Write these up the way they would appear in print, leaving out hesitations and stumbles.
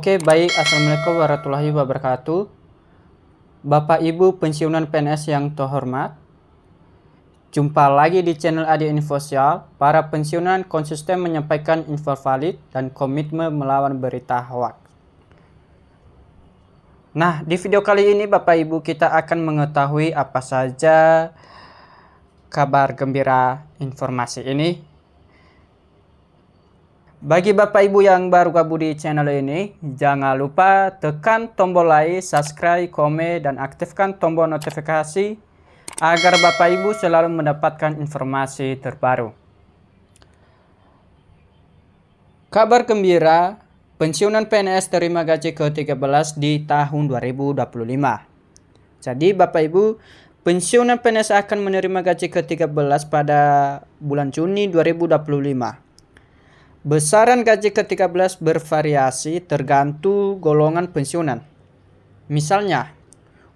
Oke, baik. Assalamualaikum warahmatullahi wabarakatuh. Bapak Ibu pensiunan PNS yang terhormat, jumpa lagi di channel Adi Infosial. Para pensiunan konsisten menyampaikan info valid dan komitmen melawan berita hoax. Nah, di video kali ini Bapak Ibu kita akan mengetahui apa saja kabar gembira informasi ini. Bagi Bapak Ibu yang baru gabung di channel ini, jangan lupa tekan tombol like, subscribe, komen, dan aktifkan tombol notifikasi agar Bapak Ibu selalu mendapatkan informasi terbaru. Kabar gembira, pensiunan PNS terima gaji ke-13 di tahun 2025. Jadi Bapak Ibu, pensiunan PNS akan menerima gaji ke-13 pada bulan Juni 2025. Besaran gaji ke-13 bervariasi tergantung golongan pensiunan. Misalnya,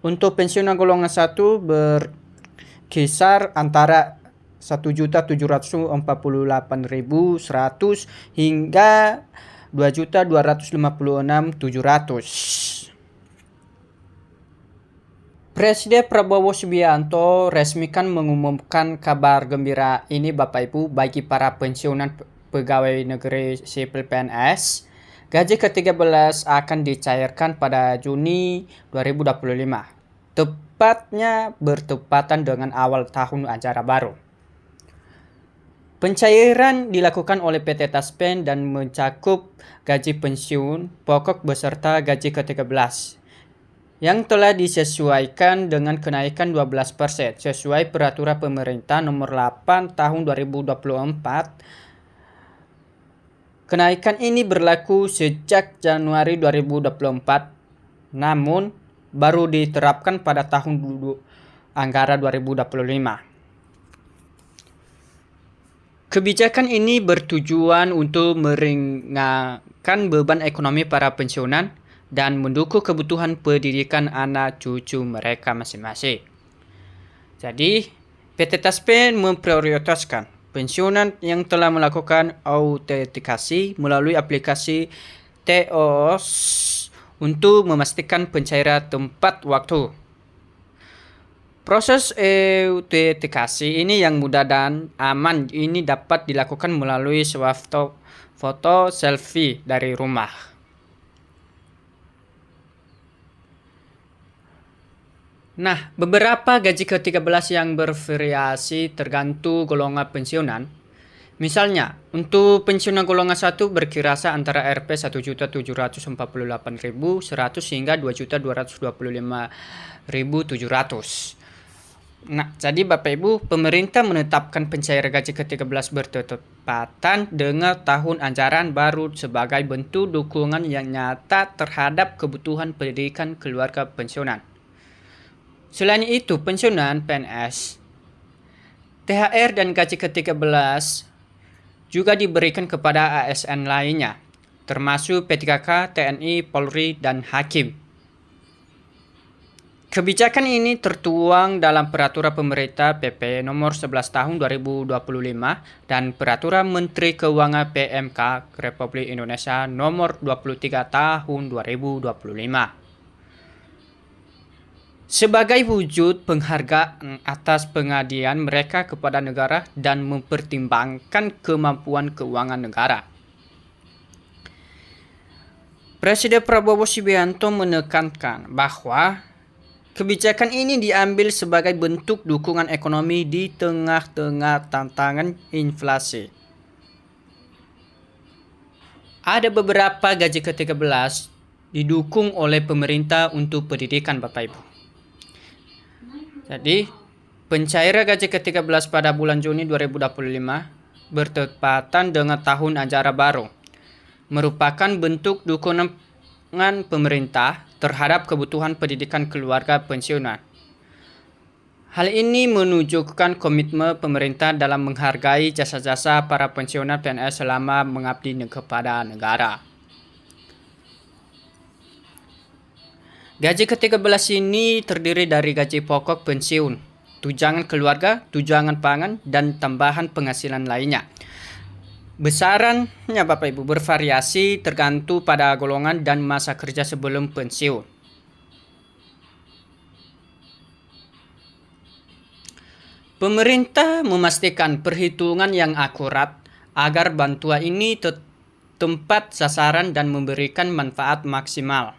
untuk pensiunan golongan 1 berkisar antara 1.748.100 hingga 2.256.700. Presiden Prabowo Subianto resmikan mengumumkan kabar gembira ini Bapak Ibu bagi para pensiunan pegawai negeri sipil PNS. Gaji ke-13 akan dicairkan pada Juni 2025. Tepatnya bertepatan dengan awal tahun ajaran baru. Pencairan dilakukan oleh PT Taspen dan mencakup gaji pensiun pokok beserta gaji ke-13 yang telah disesuaikan dengan kenaikan 12% sesuai peraturan pemerintah nomor 8 tahun 2024. Kenaikan ini berlaku sejak Januari 2024, namun baru diterapkan pada tahun anggaran 2025. Kebijakan ini bertujuan untuk meringankan beban ekonomi para pensiunan dan mendukung kebutuhan pendidikan anak cucu mereka masing-masing. Jadi, PT Taspen memprioritaskan pensiunan yang telah melakukan autentikasi melalui aplikasi TOS untuk memastikan pencairan tepat waktu. Proses autentikasi ini yang mudah dan aman ini dapat dilakukan melalui swafoto selfie dari rumah. Nah, beberapa gaji ke-13 yang bervariasi tergantung golongan pensiunan. Misalnya, untuk pensiunan golongan 1 berkisar antara Rp 1.748.100 hingga 2.225.700. Nah, jadi Bapak Ibu, pemerintah menetapkan pencairan gaji ke-13 bertepatan dengan tahun ajaran baru sebagai bentuk dukungan yang nyata terhadap kebutuhan pendidikan keluarga pensiunan. Selain itu, pensiunan PNS, THR dan gaji ke-13 juga diberikan kepada ASN lainnya, termasuk P3K, TNI, Polri, dan Hakim. Kebijakan ini tertuang dalam Peraturan Pemerintah PP Nomor 11 Tahun 2025 dan Peraturan Menteri Keuangan PMK Republik Indonesia Nomor 23 Tahun 2025. Sebagai wujud penghargaan atas pengabdian mereka kepada negara dan mempertimbangkan kemampuan keuangan negara. Presiden Prabowo Subianto menekankan bahwa kebijakan ini diambil sebagai bentuk dukungan ekonomi di tengah-tengah tantangan inflasi. Ada beberapa gaji ke-13 didukung oleh pemerintah untuk pendidikan Bapak Ibu. Jadi, pencairan gaji ke-13 pada bulan Juni 2025 bertepatan dengan tahun ajaran baru, merupakan bentuk dukungan pemerintah terhadap kebutuhan pendidikan keluarga pensiunan. Hal ini menunjukkan komitmen pemerintah dalam menghargai jasa-jasa para pensiunan PNS selama mengabdi kepada negara. Gaji ke-13 ini terdiri dari gaji pokok pensiun, tunjangan keluarga, tunjangan pangan, dan tambahan penghasilan lainnya. Besarannya Bapak Ibu bervariasi tergantung pada golongan dan masa kerja sebelum pensiun. Pemerintah memastikan perhitungan yang akurat agar bantuan ini tepat sasaran dan memberikan manfaat maksimal.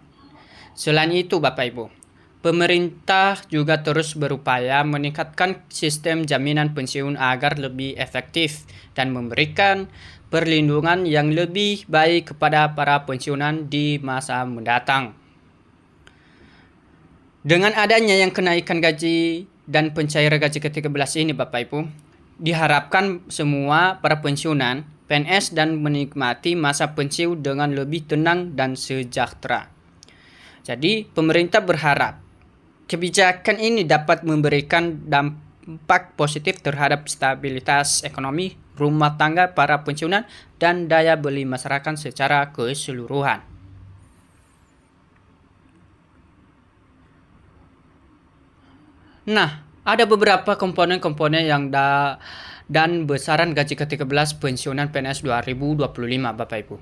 Selain itu Bapak Ibu, pemerintah juga terus berupaya meningkatkan sistem jaminan pensiun agar lebih efektif dan memberikan perlindungan yang lebih baik kepada para pensiunan di masa mendatang. Dengan adanya yang kenaikan gaji dan pencairan gaji ke-13 ini Bapak Ibu, diharapkan semua para pensiunan PNS dan menikmati masa pensiun dengan lebih tenang dan sejahtera. Jadi pemerintah berharap kebijakan ini dapat memberikan dampak positif terhadap stabilitas ekonomi rumah tangga para pensiunan dan daya beli masyarakat secara keseluruhan. Nah, ada beberapa komponen-komponen yang dan besaran gaji ke-13 pensiunan PNS 2025 Bapak Ibu.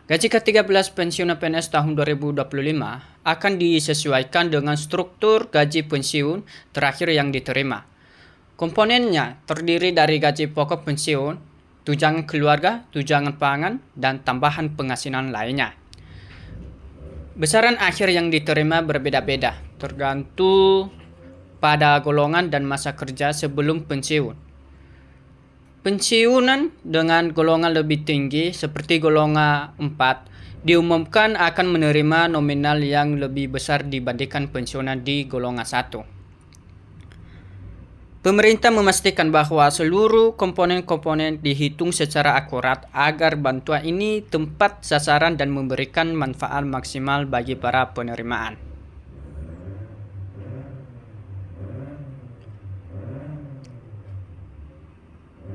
Gaji ke-13 pensiunan PNS tahun 2025 akan disesuaikan dengan struktur gaji pensiun terakhir yang diterima. Komponennya terdiri dari gaji pokok pensiun, tunjangan keluarga, tunjangan pangan, dan tambahan penghasilan lainnya. Besaran akhir yang diterima berbeda-beda, tergantung pada golongan dan masa kerja sebelum pensiun. Pensiunan dengan golongan lebih tinggi seperti golongan 4 diumumkan akan menerima nominal yang lebih besar dibandingkan pensiunan di golongan 1. Pemerintah memastikan bahwa seluruh komponen-komponen dihitung secara akurat agar bantuan ini tepat sasaran dan memberikan manfaat maksimal bagi para penerimaan.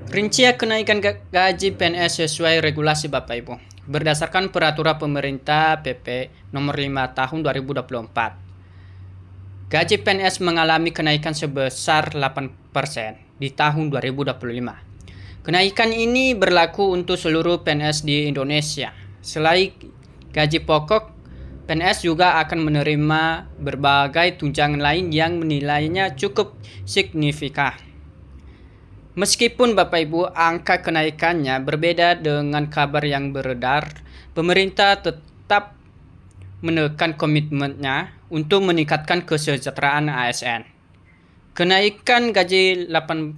Rincian kenaikan gaji PNS sesuai regulasi Bapak Ibu. Berdasarkan peraturan pemerintah PP nomor 5 tahun 2024. Gaji PNS mengalami kenaikan sebesar 8% di tahun 2025. Kenaikan ini berlaku untuk seluruh PNS di Indonesia. Selain gaji pokok, PNS juga akan menerima berbagai tunjangan lain yang nilainya cukup signifikan. Meskipun Bapak Ibu angka kenaikannya berbeda dengan kabar yang beredar, pemerintah tetap menekan komitmennya untuk meningkatkan kesejahteraan ASN. Kenaikan gaji 8%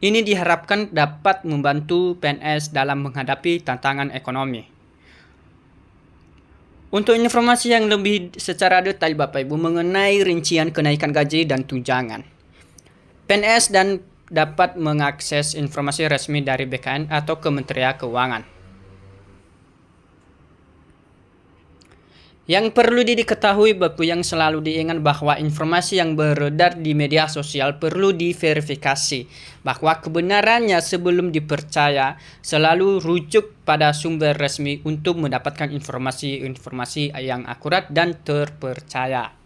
ini diharapkan dapat membantu PNS dalam menghadapi tantangan ekonomi. Untuk informasi yang lebih secara detail Bapak Ibu mengenai rincian kenaikan gaji dan tunjangan, PNS dan dapat mengakses informasi resmi dari BKN atau Kementerian Keuangan. Yang perlu diketahui Bapak yang selalu diingat bahwa informasi yang beredar di media sosial perlu diverifikasi, bahwa kebenarannya sebelum dipercaya selalu rujuk pada sumber resmi untuk mendapatkan informasi-informasi yang akurat dan terpercaya.